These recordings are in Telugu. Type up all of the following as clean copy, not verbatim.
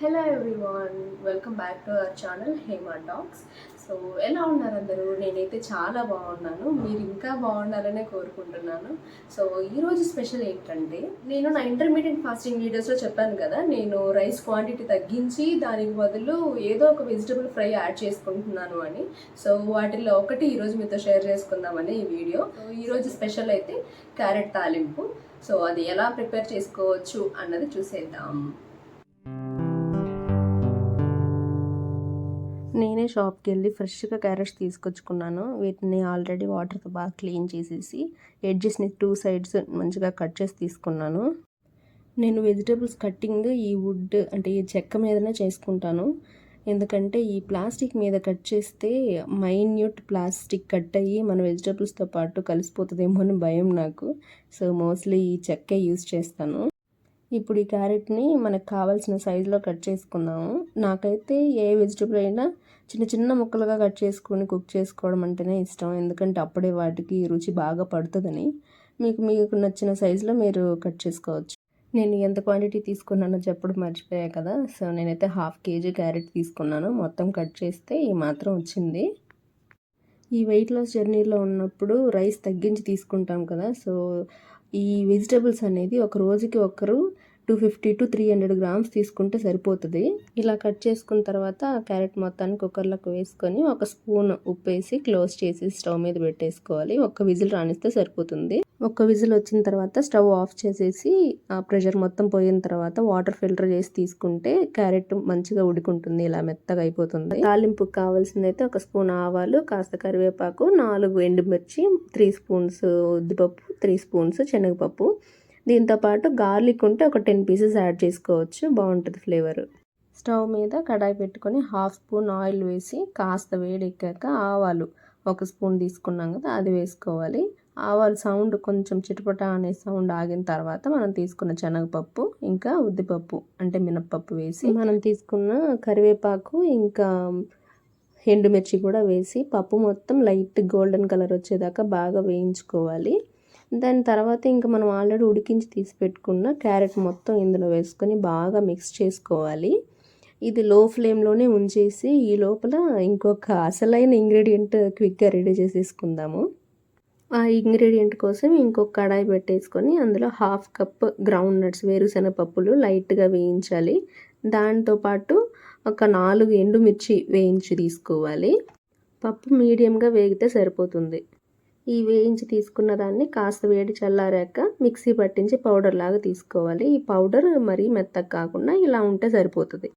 Hello everyone, welcome back to our channel Hema talks. So ఎలా ఉన్నారు అందరూ? నేనైతే చాలా బాగున్నాను. మీరు ఇంకా బాగుండాలనే కోరుకుంటున్నాను. సో ఈరోజు స్పెషల్ ఏంటంటే, నేను నా ఇంటర్మీడియట్ ఫాస్టింగ్ వీడియోస్లో చెప్పాను కదా, నేను రైస్ క్వాంటిటీ తగ్గించి దానికి బదులు ఏదో ఒక వెజిటబుల్ ఫ్రై యాడ్ చేసుకుంటున్నాను అని. సో వాటిల్లో ఒకటి ఈరోజు మీతో షేర్ చేసుకుందామని ఈ వీడియో. సో ఈరోజు స్పెషల్ అయితే క్యారెట్ తాలింపు. సో అది ఎలా ప్రిపేర్ చేసుకోవచ్చు అన్నది చూసేద్దాం. నేనే షాప్కి వెళ్ళి ఫ్రెష్గా క్యారెట్స్ తీసుకొచ్చుకున్నాను. వీటిని ఆల్రెడీ వాటర్తో బాగా క్లీన్ చేసేసి ఎడ్జెస్ని 2 సైడ్స్ మంచిగా కట్ చేసి తీసుకున్నాను. నేను వెజిటేబుల్స్ కట్టింగ్ ఈ వుడ్ అంటే ఈ చెక్క మీదనే చేసుకుంటాను. ఎందుకంటే ఈ ప్లాస్టిక్ మీద కట్ చేస్తే మైన్యూట్ ప్లాస్టిక్ కట్ అయ్యి మన వెజిటేబుల్స్తో పాటు కలిసిపోతుందేమో అని భయం నాకు. సో మోస్ట్లీ ఈ చెక్కే యూజ్ చేస్తాను. ఇప్పుడు ఈ క్యారెట్ని మనకు కావాల్సిన సైజులో కట్ చేసుకుందాము. నాకైతే ఏ వెజిటబుల్ అయినా చిన్న చిన్న ముక్కలుగా కట్ చేసుకొని కుక్ చేసుకోవడం అంటేనే ఇష్టం. ఎందుకంటే అప్పుడే వాటికి రుచి బాగా పడుతుందని. మీకు నచ్చిన సైజులో మీరు కట్ చేసుకోవచ్చు. నేను ఎంత క్వాంటిటీ తీసుకున్నానో చెప్పడం మర్చిపోయా కదా. సో నేనైతే 1/2 kg క్యారెట్ తీసుకున్నాను. మొత్తం కట్ చేస్తే ఈ మాత్రం వచ్చింది. ఈ వెయిట్ లాస్ జర్నీలో ఉన్నప్పుడు రైస్ తగ్గించి తీసుకుంటాం కదా. సో ఈ వెజిటబుల్స్ అనేది ఒక రోజుకి ఒకరు 250 to 300 గ్రామ్స్ తీసుకుంటే సరిపోతుంది. ఇలా కట్ చేసుకున్న తర్వాత క్యారెట్ మొత్తాన్ని కుక్కర్లోకి వేసుకొని ఒక స్పూన్ ఉప్పు వేసి క్లోజ్ చేసి స్టవ్ మీద పెట్టేసుకోవాలి. ఒక్క విజిల్ రానిస్తే సరిపోతుంది. ఒక్క విజిల్ వచ్చిన తర్వాత స్టవ్ ఆఫ్ చేసేసి ఆ ప్రెషర్ మొత్తం పోయిన తర్వాత వాటర్ ఫిల్టర్ చేసి తీసుకుంటే క్యారెట్ మంచిగా ఉడుకుంటుంది. ఇలా మెత్తగా అయిపోతుంది. తాలింపుకి కావాల్సింది అయితే ఒక స్పూన్ ఆవాలు, కాస్త కరివేపాకు, 4 ఎండుమిర్చి, 3 స్పూన్స్ ఉద్దిపప్పు, 3 స్పూన్స్ శనగపప్పు. దీంతోపాటు గార్లిక్ ఉంటే ఒక 10 పీసెస్ యాడ్ చేసుకోవచ్చు, బాగుంటుంది ఫ్లేవర్. స్టవ్ మీద కడాయి పెట్టుకొని 1/2 స్పూన్ ఆయిల్ వేసి కాస్త వేడెక్కాక ఆవాలు 1 స్పూన్ తీసుకున్నాం కదా, అది వేసుకోవాలి. ఆవాలు సౌండ్ కొంచెం చిటపట అనే సౌండ్ ఆగిన తర్వాత మనం తీసుకున్న శనగపప్పు ఇంకా ఉద్దిపప్పు అంటే మినప్పప్పు వేసి మనం తీసుకున్న కరివేపాకు ఇంకా ఎండుమిర్చి కూడా వేసి పప్పు మొత్తం లైట్ గోల్డెన్ కలర్ వచ్చేదాకా బాగా వేయించుకోవాలి. దాని తర్వాత ఇంకా మనం ఆల్రెడీ ఉడికించి తీసి పెట్టుకున్న క్యారెట్ మొత్తం ఇందులో వేసుకొని బాగా మిక్స్ చేసుకోవాలి. ఇది లో ఫ్లేమ్లోనే ఉంచేసి ఈ లోపల ఇంకొక అసలైన ఇంగ్రీడియంట్ క్విక్గా రెడీ చేసేసుకుందాము. ఆ ఇంగ్రీడియంట్ కోసం ఇంకొక కడాయి పెట్టేసుకొని అందులో 1/2 కప్ గ్రౌండ్ నట్స్ వేరుశెనగ పప్పులు లైట్గా వేయించాలి. దాంతోపాటు ఒక 4 ఎండుమిర్చి వేయించి తీసుకోవాలి. పప్పు మీడియంగా వేగితే సరిపోతుంది. ఈ వేయించి తీసుకున్న దాన్ని కాస్త వేడి చల్లారాక మిక్సీ పట్టించి పౌడర్ లాగా తీసుకోవాలి. ఈ పౌడర్ మరీ మెత్తగా కాకుండా ఇలా ఉంటే సరిపోతుంది.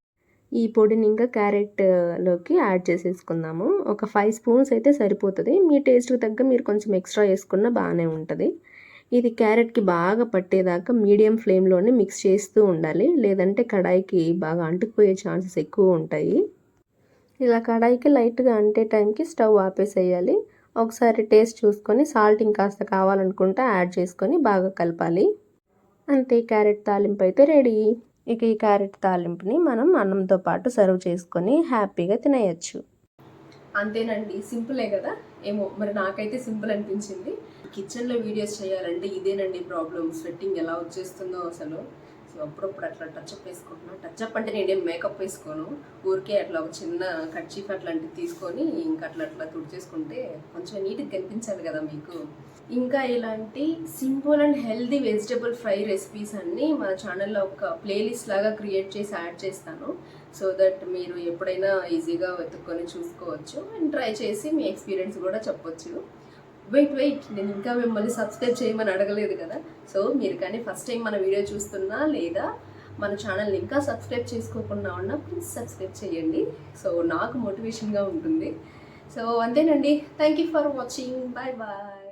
ఈ పొడిని ఇంకా క్యారెట్లోకి యాడ్ చేసేసుకుందాము. ఒక 5 స్పూన్స్ అయితే సరిపోతుంది. మీ టేస్ట్కి తగ్గ మీరు కొంచెం ఎక్స్ట్రా వేసుకున్నా బాగానే ఉంటుంది. ఇది క్యారెట్కి బాగా పట్టేదాకా మీడియం ఫ్లేమ్లోనే మిక్స్ చేస్తూ ఉండాలి. లేదంటే కడాయికి బాగా అంటుకుపోయే ఛాన్సెస్ ఎక్కువ ఉంటాయి. ఇలా కడాయికి లైట్గా అంటే టైంకి స్టవ్ ఆపేసేయాలి. ఒకసారి టేస్ట్ చూసుకొని సాల్ట్ ఇంకాస్త కావాలనుకుంటే యాడ్ చేసుకొని బాగా కలపాలి. అంతే, క్యారెట్ తాలింపు అయితే రెడీ. ఇక ఈ క్యారెట్ తాలింపుని మనం అన్నంతో పాటు సర్వ్ చేసుకొని హ్యాపీగా తినేయచ్చు. అంతేనండి, సింపులే కదా. ఏమో మరి నాకైతే సింపుల్ అనిపించింది. కిచెన్లో వీడియోస్ చేయాలంటే ఇదేనండి ప్రాబ్లం. స్వెట్టింగ్ ఎలా వచ్చేస్తుందో అసలు. సో అప్పుడప్పుడు అట్లా టచ్అప్ వేసుకుంటున్నాను. టచ్అప్ అంటే నేనేం మేకప్ వేసుకోను, ఊరికే అట్లా ఒక చిన్న కర్చీఫ్ అట్లాంటివి తీసుకొని ఇంకా అట్లా తుడిచేసుకుంటే కొంచెం నీట్గా కనిపించాలి కదా మీకు. ఇంకా ఇలాంటి simple and healthy vegetable fry recipes అన్నీ మన ఛానల్లో ఒక ప్లేలిస్ట్ లాగా క్రియేట్ చేసి యాడ్ చేస్తాను. సో దట్ మీరు ఎప్పుడైనా ఈజీగా వెతుక్కొని చూసుకోవచ్చు అండ్ ట్రై చేసి మీ ఎక్స్పీరియన్స్ కూడా చెప్పొచ్చు. వెయిట్, నేను ఇంకా మిమ్మల్ని సబ్స్క్రైబ్ చేయమని అడగలేదు కదా. సో మీరు కానీ ఫస్ట్ టైం మన వీడియో చూస్తున్నా లేదా మన ఛానల్ని ఇంకా సబ్స్క్రైబ్ చేసుకోకుండా ఉన్నా ప్లీజ్ సబ్స్క్రైబ్ చేయండి. సో నాకు మోటివేషన్గా ఉంటుంది. సో అంతేనండి. Thank you for watching. Bye bye.